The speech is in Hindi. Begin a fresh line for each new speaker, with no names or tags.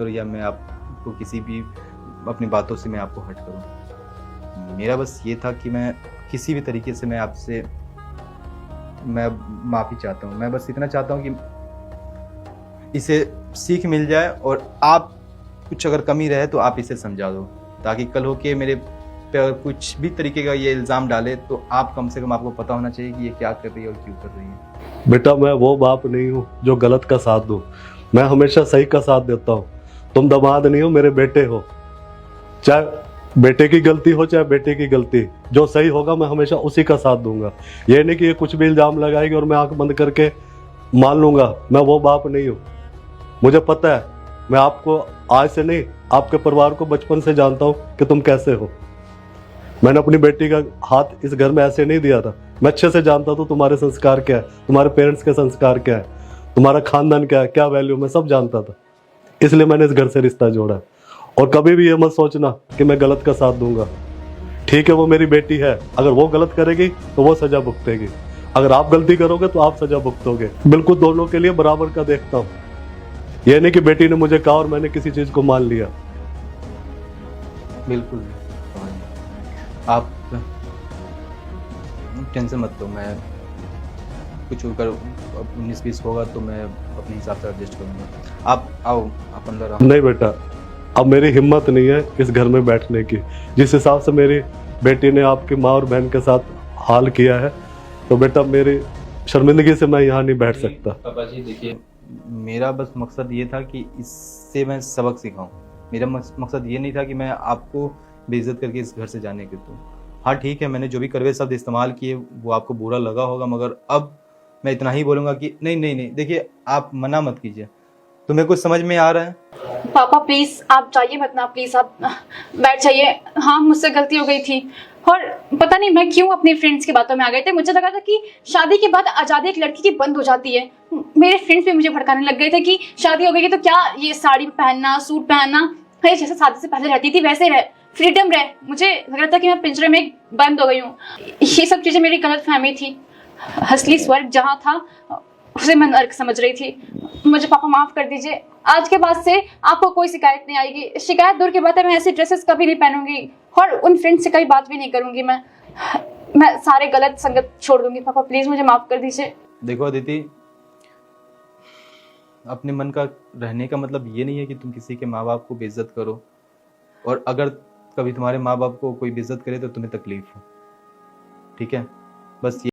करूँ या मैं आपको किसी भी अपनी बातों से मैं आपको हर्ट करूँ। मेरा बस ये था कि मैं किसी भी तरीके से मैं आपसे मैं माफ़ी चाहता हूँ। मैं बस इतना चाहता हूँ कि इसे सीख मिल जाए और आप कुछ अगर कमी रहे तो आप इसे समझा दो, ताकि कल हो के मेरे पे अगर कुछ भी तरीके का ये इल्ज़ाम डाले तो आप कम से कम आपको पता होना चाहिए कि ये क्या कर रही है और क्यों कर रही है।
बेटा मैं वो बाप नहीं हूँ जो गलत का साथ दूँ, मैं हमेशा सही का साथ देता हूँ। तुम दामाद नहीं हो, मेरे बेटे हो। चाहे बेटे की गलती हो चाहे बेटे की गलती, जो सही होगा मैं हमेशा उसी का साथ दूंगा। ये नहीं कि ये कुछ भी इल्जाम लगाएगी और मैं आंख बंद करके मान लूंगा। मैं वो बाप नहीं हूँ। मुझे पता है, मैं आपको आज से नहीं, आपके परिवार को बचपन से जानता हूँ कि तुम कैसे हो। मैंने अपनी बेटी का हाथ इस घर में ऐसे नहीं दिया था। मैं अच्छे से जानता था तुम्हारे संस्कार क्या है, तुम्हारे पेरेंट्स के संस्कार क्या है, तुम्हारा खानदान क्या है, क्या वैल्यू, मैं सब जानता था। इसलिए मैंने इस घर से रिश्ता जोड़ा। और कभी भी ये मत सोचना कि मैं गलत का साथ दूंगा। ठीक है, वो मेरी बेटी है, अगर वो गलत करेगी तो वो सजा भुगतेगी, अगर आप गलती करोगे तो आप सजा भुगतोगे। बिल्कुल दोनों के लिए बराबर का देखता हूँ। ये नहीं कि बेटी ने मुझे कहा और मैंने किसी चीज को मान लिया।
बिल्कुल, आप टेंशन मत लो, मैं कुछ अगर 19-20 होगा तो मैं अपने हिसाब से एडजस्ट करूँगा। आप आओ, आप अंदर आओ।
नहीं बेटा, अब मेरी हिम्मत नहीं है इस घर में बैठने की। जिस हिसाब से मेरी बेटी ने आपकी माँ और बहन के साथ हाल किया है, तो बेटा मेरी शर्मिंदगी से मैं यहाँ नहीं बैठ सकता।
पापा जी देखिए, मेरा बस मकसद ये था कि इससे मैं सबक सिखाऊं। मेरा मकसद ये नहीं था कि मैं आपको बेइज्जत करके इस घर से जाने के दूँ। हाँ ठीक है, मैंने जो भी कड़वे शब्द इस्तेमाल किए वो आपको बुरा लगा होगा, मगर अब मैं इतना ही बोलूँगा कि नहीं नहीं नहीं, देखिए आप मना मत कीजिए। तुम्हें कुछ समझ में आ रहा है?
पापा प्लीज आप जाइए मत ना, प्लीज आप बैठ जाइए। हाँ मुझसे गलती हो गई थी, और पता नहीं मैं क्यों अपनी फ्रेंड्स की बातों में आ गए थे। मुझे लगा था कि शादी के बाद आज़ादी एक लड़की की बंद हो जाती है। मेरे फ्रेंड्स भी मुझे भड़काने लग गए थे कि शादी हो गई है तो क्या ये साड़ी पहनना, सूट पहनना, भाई जैसे शादी से पहले रहती थी वैसे रहे, फ्रीडम रहे। मुझे लग रहा था कि मैं पिंजरे में बंद हो गई हूँ। ये सब चीज़ें मेरी गलत फहमी थी। असली स्वर्ग जहाँ था उसे मैं नर्क समझ रही थी। मुझे पापा माफ कर दीजिए। आज के बाद से आपको कोई शिकायत नहीं आएगी। शिकायत दूर की बात है, मैं ऐसी ड्रेसेस कभी नहीं पहनूंगी और उन फ्रेंड्स से कभी बात भी नहीं करूंगी। मैं सारे गलत संगत छोड़ दूंगी। पापा प्लीज मुझे माफ कर दीजिए।
देखो अदिति, अपने मन का रहने का मतलब ये नहीं है कि तुम किसी के माँ बाप को बेइज्जत करो, और अगर कभी तुम्हारे माँ बाप को कोई बेइज्जत करे तो तुम्हें तकलीफ हो। ठीक है, बस ये